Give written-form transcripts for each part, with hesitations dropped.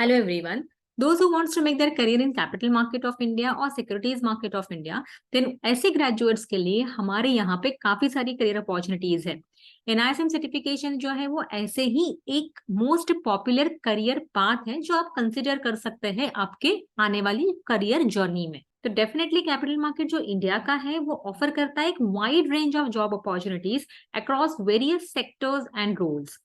Hello everyone. Those who wants to make their career in capital market of India or securities market of India, then ऐसे graduates के लिए हमारे यहाँ पे काफी सारी career opportunities है। NISM certification जो है वो ऐसे ही एक most popular career path है जो आप consider कर सकते हैं आपके आने वाली career journey में। तो डेफिनेटली कैपिटल मार्केट जो इंडिया का है वो ऑफर करता है एक wide range of job opportunities across various sectors and roles.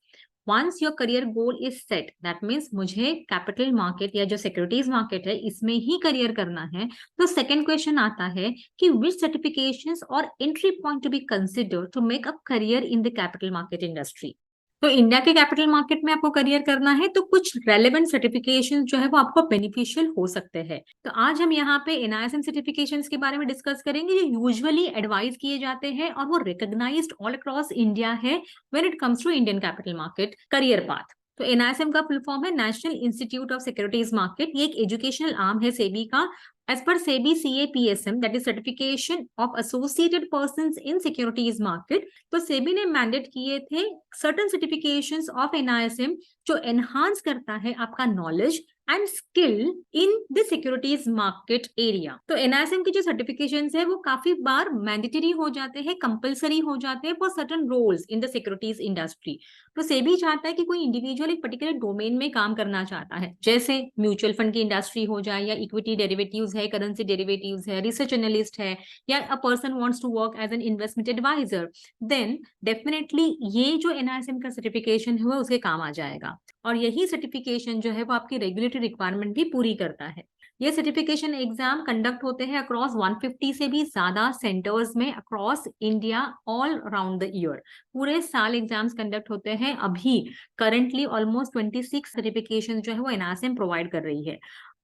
Once your career goal is set, that means मुझे कैपिटल मार्केट या जो सिक्योरिटीज मार्केट है इसमें ही करियर करना है, तो सेकंड क्वेश्चन आता है कि विच सर्टिफिकेशंस और entry point to be consider to make a career in the capital market industry. तो इंडिया के कैपिटल मार्केट में आपको करियर करना है तो कुछ रेलेवेंट सर्टिफिकेशन जो है वो आपको बेनिफिशियल हो सकते हैं। तो आज हम यहाँ पे एनआईएसएम सर्टिफिकेशंस के बारे में डिस्कस करेंगे जो यूजुअली एडवाइज किए जाते हैं और वो रिकॉग्नाइज्ड ऑल अक्रॉस इंडिया है when it comes to Indian capital market career path. तो एनआईएसएम का फुल फॉर्म है national institute of securities market. ये एक एजुकेशनल आर्म है सेबी का। As per SEBI CAPSM, that is certification of associated persons in securities market, तो सेबी ने mandate किए थे सर्टन सर्टिफिकेशंस ऑफ एनआईएसएम जो एनहांस करता है आपका knowledge and skill in the securities market area. तो एनआईएसएम की जो सर्टिफिकेशंस है वो काफी बार मैंडेटरी हो जाते हैं, कंपलसरी हो जाते हैं for certain roles in the securities industry. तो सेबी चाहता है कि कोई इंडिविजुअल एक पर्टिकुलर डोमेन में काम करना चाहता है, जैसे म्यूचुअल फंड की इंडस्ट्री हो जाए या इक्विटी डेरिवेटिव्स है, करेंसी डेरिवेटिव्स है, रिसर्च एनालिस्ट है, या a person wants to work as an investment advisor, then definitely ये जो एनआईएसएम का सर्टिफिकेशन है वो उसके काम आ जाएगा। और यही सर्टिफिकेशन जो है वो आपकी रेगुलेटरी रिक्वायरमेंट भी पूरी करता है। ये सर्टिफिकेशन एग्जाम कंडक्ट होते हैं अक्रॉस 150 से भी ज्यादा सेंटर्स में across India all around the year. पूरे साल एग्जाम्स कंडक्ट होते हैं। अभी करंटली ऑलमोस्ट 26 सर्टिफिकेशन जो है वो एनआईएसएम प्रोवाइड कर रही है।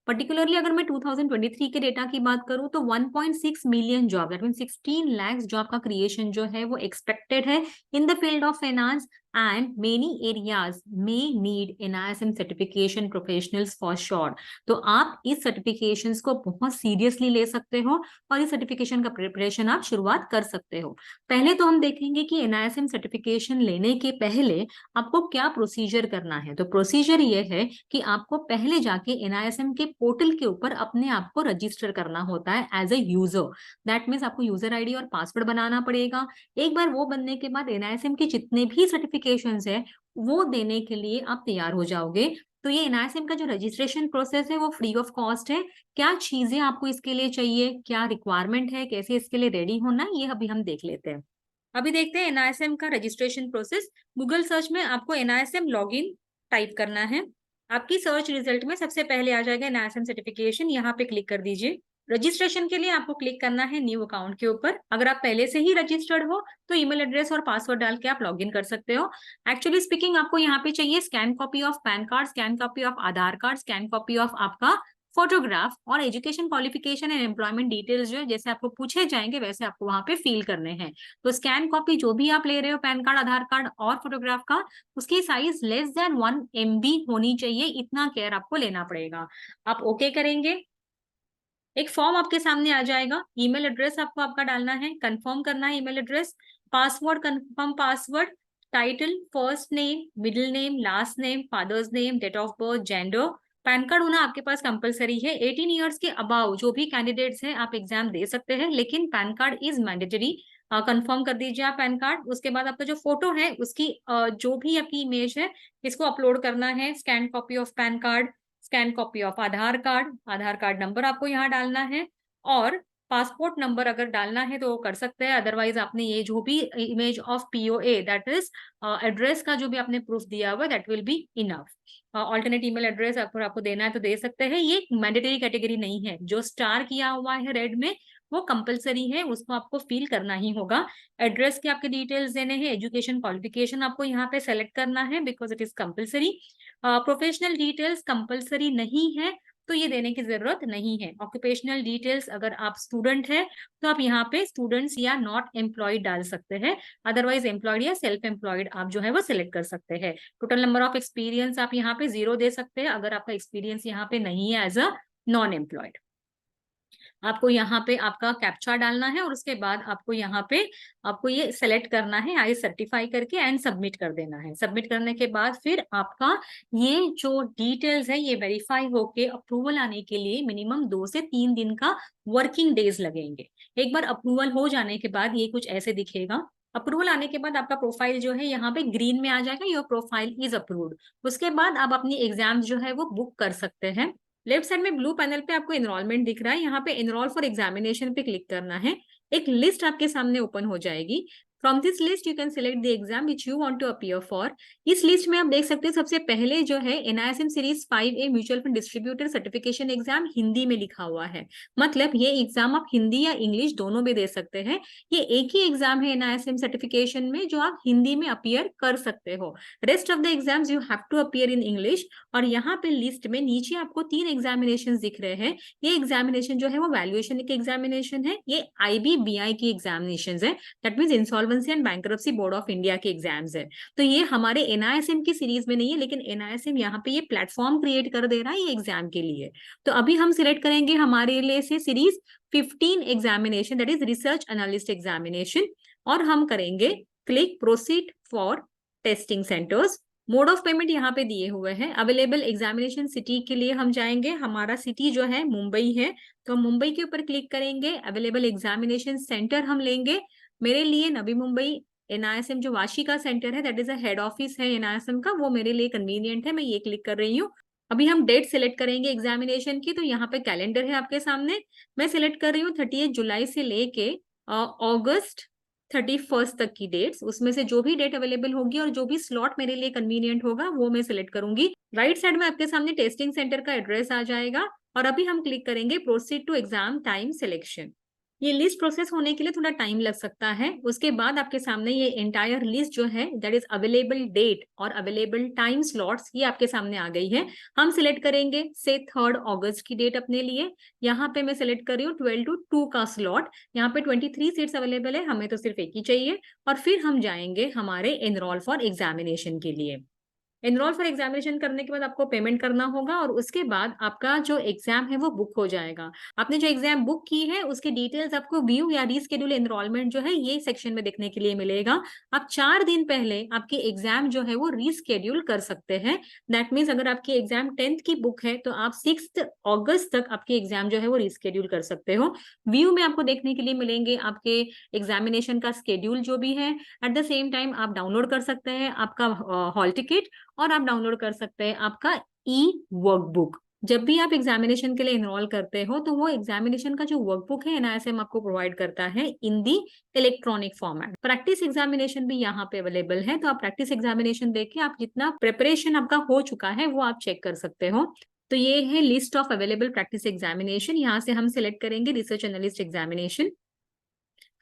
पर्टिकुलरली अगर मैं 2023 के डेटा की बात करूं तो 1.6 million job, that mean 16 lakh job का क्रिएशन जो है वो एक्सपेक्टेड है in the field of finance and many areas में need NISM certification professionals for sure. तो आप इस सर्टिफिकेशंस को बहुत सीरियसली ले सकते हो और इस सर्टिफिकेशन का प्रिपरेशन आप शुरुआत कर सकते हो। पहले तो हम देखेंगे कि एनआईएसएम सर्टिफिकेशन लेने के पहले आपको क्या प्रोसीजर करना है। तो प्रोसीजर ये है कि आपको पहले जाके एनआईएसएम के पोर्टल के ऊपर अपने आप को रजिस्टर करना होता है as a user. That means आपको यूजर आईडी और पासवर्ड बनाना पड़ेगा। एक बार वो बनने के बाद एनआईएसएम के जितने भी सर्टिफिकेशंस है वो देने के लिए आप तैयार हो जाओगे। तो ये एनआईएसएम का जो रजिस्ट्रेशन प्रोसेस है वो फ्री ऑफ कॉस्ट है। क्या चीजें आपको इसके लिए चाहिए, क्या रिक्वायरमेंट है, कैसे इसके लिए रेडी होना है, ये अभी हम देख लेते हैं। अभी देखते हैं एनआईएसएम का रजिस्ट्रेशन प्रोसेस। गूगल सर्च में आपको एनआईएसएम लॉगिन टाइप करना है। आपकी सर्च रिजल्ट में सबसे पहले आ जाएगा एनआईएसएम सर्टिफिकेशन, यहाँ पे क्लिक कर दीजिए। रजिस्ट्रेशन के लिए आपको क्लिक करना है न्यू अकाउंट के ऊपर। अगर आप पहले से ही रजिस्टर्ड हो तो ईमेल एड्रेस और पासवर्ड डाल के आप लॉगिन कर सकते हो। एक्चुअली स्पीकिंग आपको यहाँ पे चाहिए scan copy of pan card, scan copy of Aadhaar card, scan copy of आपका फोटोग्राफ और education qualification and employment details जो है जैसे आपको पूछे जाएंगे वैसे आपको वहां पे फिल करने हैं। तो स्कैन कॉपी जो भी आप ले रहे हो पैन कार्ड, आधार कार्ड और फोटोग्राफ का, उसकी साइज लेस देन 1 MB होनी चाहिए। इतना केयर आपको लेना पड़ेगा। आप ओके करेंगे, एक फॉर्म आपके सामने आ जाएगा। ईमेल एड्रेस आपको आपका डालना है, कंफर्म करना है email address, password confirm password, title first name, middle name, last name, father's name, date of birth, gender. PAN card होना आपके पास कंपलसरी है। 18 ईयर्स के अबाव जो भी कैंडिडेट्स हैं आप एग्जाम दे सकते हैं, लेकिन pan card is mandatory. Confirm कर दीजिए आप पैन कार्ड। उसके बाद आपका जो फोटो है उसकी जो भी आपकी इमेज है इसको अपलोड करना है। Scan copy of pan card, scan copy of Aadhaar card, Aadhaar card number आपको यहाँ डालना है, और पासपोर्ट नंबर अगर डालना है तो वो कर सकते हैं। अदरवाइज आपने ये जो भी image of POA that is address का जो भी आपने प्रूफ दिया हुआ that will be enough. Alternate email address अगर आपको देना है तो दे सकते हैं। ये मैंडेटरी कैटेगरी नहीं है। जो स्टार किया हुआ है रेड में वो कंपलसरी है, उसको आपको फिल करना ही होगा। एड्रेस के आपके डिटेल्स देने हैं, एजुकेशन क्वालिफिकेशन आपको यहाँ पे सेलेक्ट करना है because it is compulsory. Professional details compulsory नहीं है तो ये देने की जरूरत नहीं है। ऑक्यूपेशनल डिटेल्स अगर आप स्टूडेंट है तो आप यहाँ पे स्टूडेंट्स या नॉट एम्प्लॉयड डाल सकते हैं। अदरवाइज एम्प्लॉयड या सेल्फ एम्प्लॉयड आप जो है वो सिलेक्ट कर सकते हैं। टोटल नंबर ऑफ एक्सपीरियंस आप यहाँ पे 0 दे सकते हैं अगर आपका एक्सपीरियंस यहाँ पे नहीं है एज अ नॉन एम्प्लॉयड। आपको यहाँ पे आपका कैप्चा डालना है और उसके बाद आपको यहाँ पे आपको ये सेलेक्ट करना है, आई सर्टिफाई करके एंड सबमिट कर देना है। सबमिट करने के बाद फिर आपका ये जो डिटेल्स है ये वेरीफाई होके अप्रूवल आने के लिए मिनिमम 2 से 3 दिन का वर्किंग डेज लगेंगे। एक बार अप्रूवल हो जाने के बाद ये कुछ ऐसे दिखेगा। अप्रूवल आने के बाद आपका प्रोफाइल जो है यहाँ पे ग्रीन में आ जाएगा, योर प्रोफाइल इज अप्रूव्ड। उसके बाद आप अपनी एग्जाम जो है वो बुक कर सकते हैं। लेफ्ट साइड में ब्लू पैनल पे आपको एनरोलमेंट दिख रहा है, यहाँ पे एनरोल फॉर एग्जामिनेशन पे क्लिक करना है। एक लिस्ट आपके सामने ओपन हो जाएगी। From this list you can select the exam which you want to appear for. इस लिस्ट में आप देख सकते हैं सबसे पहले जो है NISM series 5A mutual fund distributor certification exam Hindi में लिखा हुआ है। मतलब ये एग्जाम आप हिंदी या इंग्लिश दोनों में दे सकते हैं। ये एक ही एग्जाम है NISM सर्टिफिकेशन में जो आप हिंदी में अपीयर कर सकते हो। Rest of the exams you have to appear in English. और यहाँ पे लिस्ट में नीचे आपको 3 एग्जामिनेशन दिख रहे हैं। ये एग्जामिनेशन जो है वो वैल्यूएशन के एग्जामिनेशन है, ये IBBI की एग्जामिनेशन है, that means insolvency and bankruptcy board of India के एग्जाम्स है। तो ये हमारे NISM की सीरीज में नहीं है, लेकिन NISM यहाँ पे ये प्लेटफॉर्म क्रिएट कर दे रहा है ये एग्जाम के लिए। तो अभी हम सिलेक्ट करेंगे हमारे लिए से series 15 examination, that is research analyst examination, और हम करेंगे click proceed for testing centres. Mode of payment यहाँ पे दिए हुए हैं। अवेलेबल एग्जामिनेशन सिटी के लिए हम जाएंगे, हमारा सिटी जो है मुंबई है, तो हम मुंबई के ऊपर क्लिक करेंगे। अवेलेबल एग्जामिनेशन सेंटर हम लेंगे, मेरे लिए नवी मुंबई NISM जो वाशी का सेंटर है, that is a head office है NISM का, वो मेरे लिए कन्वीनियंट है, मैं ये क्लिक कर रही हूँ। अभी हम डेट सिलेक्ट करेंगे एग्जामिनेशन की, तो यहाँ पे कैलेंडर है आपके सामने, मैं सिलेक्ट कर रही हूँ 30 जुलाई से लेके अगस्त 31 तक की डेट्स। उसमें से जो भी डेट अवेलेबल होगी और जो भी स्लॉट मेरे लिए कन्वीनियंट होगा वो मैं सिलेक्ट करूंगी। राइट साइड में आपके सामने टेस्टिंग सेंटर का एड्रेस आ जाएगा, और अभी हम क्लिक करेंगे proceed to exam time selection. ये लिस्ट प्रोसेस होने के लिए थोड़ा टाइम लग सकता है। उसके बाद आपके सामने ये एंटायर लिस्ट जो है, दैट इज अवेलेबल डेट और अवेलेबल टाइम स्लॉट्स, ये आपके सामने आ गई है। हम सिलेक्ट करेंगे से 3 अगस्त की डेट अपने लिए। यहाँ पे मैं सिलेक्ट कर रही हूँ 12 to 2 का स्लॉट। यहाँ पे 23 सीट्स अवेलेबल है, हमें तो सिर्फ एक ही चाहिए। और फिर हम जाएंगे हमारे एनरोल फॉर एग्जामिनेशन के लिए। एनरोल फॉर एग्जामिनेशन करने के बाद आपको पेमेंट करना होगा, और उसके बाद आपका जो एग्जाम है वो बुक हो जाएगा। आपने जो एग्जाम बुक की है उसकी डिटेल्स आपको व्यू या रीस्केड्यूल एनरोलमेंट जो है ये सेक्शन में देखने के लिए मिलेगा। आप 4 दिन पहले आपकी एग्जाम जो है वो रीस्केड्यूल कर सकते हैं। दैट मीन्स अगर आपकी एग्जाम 10th की बुक है तो आप 6 अगस्त तक आपकी एग्जाम जो है वो रीस्केड्यूल कर सकते हो। व्यू में आपको देखने के लिए मिलेंगे आपके एग्जामिनेशन का स्केड्यूल जो भी है। एट द सेम टाइम आप डाउनलोड कर सकते हैं आपका हॉल टिकट, और आप डाउनलोड कर सकते हैं आपका वर्कबुक। जब भी आप एग्जामिनेशन के लिए एनरोल करते हो तो वो एग्जामिनेशन का जो वर्कबुक है NISM आपको प्रोवाइड करता है इन दी इलेक्ट्रॉनिक फॉर्मेट। प्रैक्टिस एग्जामिनेशन भी यहाँ पे अवेलेबल है, तो आप प्रैक्टिस एग्जामिनेशन देख के आप जितना प्रिपरेशन आपका हो चुका है वो आप चेक कर सकते हो। तो ये है list of available practice examination. यहाँ से हम सिलेक्ट करेंगे रिसर्च एनालिस्ट एग्जामिनेशन,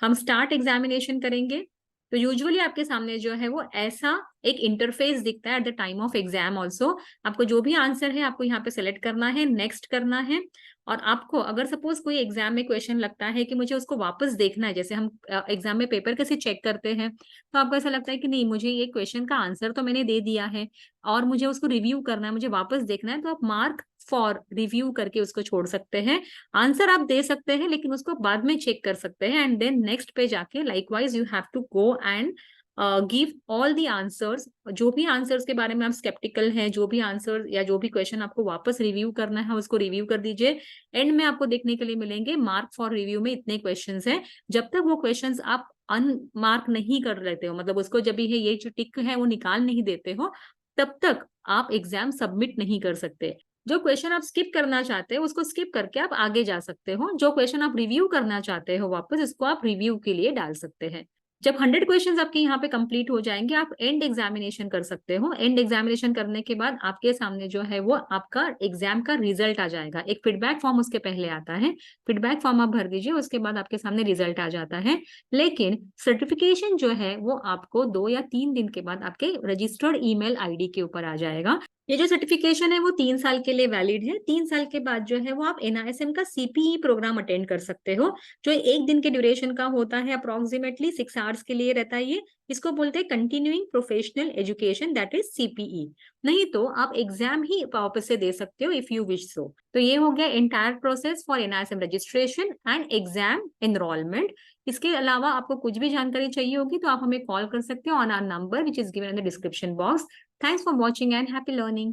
हम स्टार्ट एग्जामिनेशन करेंगे। तो यूजुअली आपके सामने जो है वो ऐसा एक इंटरफेस दिखता है at the time of exam also. आपको जो भी आंसर है आपको यहाँ पे सेलेक्ट करना है, नेक्स्ट करना है। और आपको अगर सपोज कोई एग्जाम में क्वेश्चन लगता है कि मुझे उसको वापस देखना है, जैसे हम एग्जाम में पेपर कैसे चेक करते हैं, तो आपको ऐसा लगता है कि नहीं मुझे ये क्वेश्चन का आंसर तो मैंने दे दिया है और मुझे उसको रिव्यू करना है, मुझे वापस देखना है, तो आप मार्क फॉर रिव्यू करके उसको छोड़ सकते हैं। आंसर आप दे सकते हैं लेकिन उसको बाद में चेक कर सकते हैं, एंड देन नेक्स्ट पे जाके likewise you have to go and give all the answers. जो भी आंसर्स के बारे में आप स्केप्टिकल हैं, जो भी आंसर या जो भी क्वेश्चन आपको वापस रिव्यू करना है उसको रिव्यू कर दीजिए। एंड में आपको देखने के लिए मिलेंगे मार्क फॉर रिव्यू में इतने क्वेश्चंस हैं। जब तक वो क्वेश्चंस आप अनमार्क नहीं कर लेते हो, मतलब उसको जब ये जो टिक है वो निकाल नहीं देते हो, तब तक आप एग्जाम सबमिट नहीं कर सकते। जो क्वेश्चन आप स्किप करना चाहते हो उसको स्किप करके आप आगे जा सकते हो। जो क्वेश्चन आप रिव्यू करना चाहते हो वापस, इसको आप रिव्यू के लिए डाल सकते हैं। जब 100 क्वेश्चंस आपके यहाँ पे कंप्लीट हो जाएंगे, आप एंड एग्जामिनेशन कर सकते हो। एंड एग्जामिनेशन करने के बाद आपके सामने जो है वो आपका एग्जाम का रिजल्ट आ जाएगा। एक फीडबैक फॉर्म उसके पहले आता है, फीडबैक फॉर्म आप भर दीजिए, उसके बाद आपके सामने रिजल्ट आ जाता है। लेकिन सर्टिफिकेशन जो है वो आपको 2 या 3 दिन के बाद आपके रजिस्टर्ड ईमेल आईडी के ऊपर आ जाएगा। ये जो सर्टिफिकेशन है वो 3 साल के लिए वैलिड है। 3 साल के बाद जो है वो आप एनआईएसएम का सीपीई प्रोग्राम अटेंड कर सकते हो, जो 1 दिन के ड्यूरेशन का होता है, अप्रोक्सीमेटली 6 आवर्स के लिए रहता है ये। इसको बोलते हैं continuing professional education, that is CPE. नहीं तो आप एग्जाम ही वापस से दे सकते हो इफ यू विश सो। तो ये हो गया entire process for NISM registration and exam enrolment. इसके अलावा आपको कुछ भी जानकारी चाहिए होगी तो आप हमें कॉल कर सकते हो on our number which is given in the description box. Thanks for watching and happy learning.